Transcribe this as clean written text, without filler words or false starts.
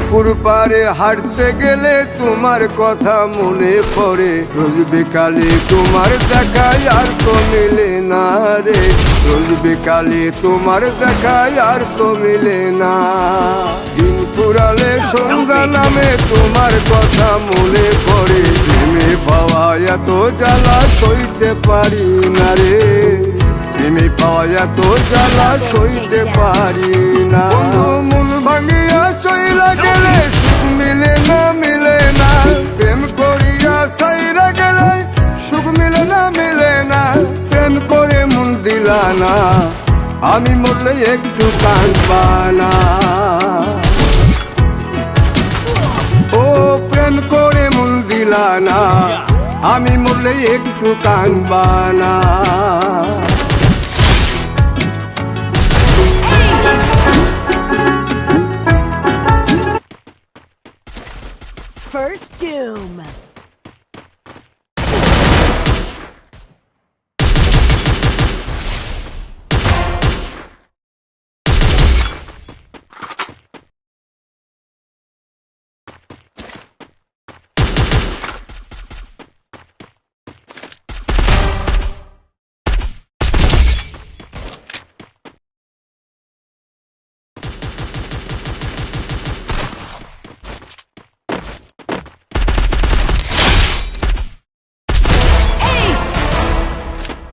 পুকুর পাড়ে হাঁটতে গেলে তোমার কথা মনে পড়ে, রোজ বিকালে তোমার দেখায় আর তো মিলে না রে, রোজ বিকালে তোমার দেখায় আর তো মিলে না। দিন ফুরালে সন্ধ্যা নামে তোমার কথা মনে পড়ে, প্রেমে পাওয়া এত জ্বালা সইতে পারি না রে, প্রেমে পাওয়া এত জ্বালা সইতে পারি না। মন ভাঙিয়া চইলা গেলে সুখ মিলে না, মিলে না, প্রেম করিয়া সাইরা গেলে সুখ মিলে না, মিলে না, প্রেম করে মন দিলা না, আমি মরলে একটু কাঁদবা না। ও প্রেম করে মন দিলা না, আমি মরলে একটু কাঁদবা না। First Doom.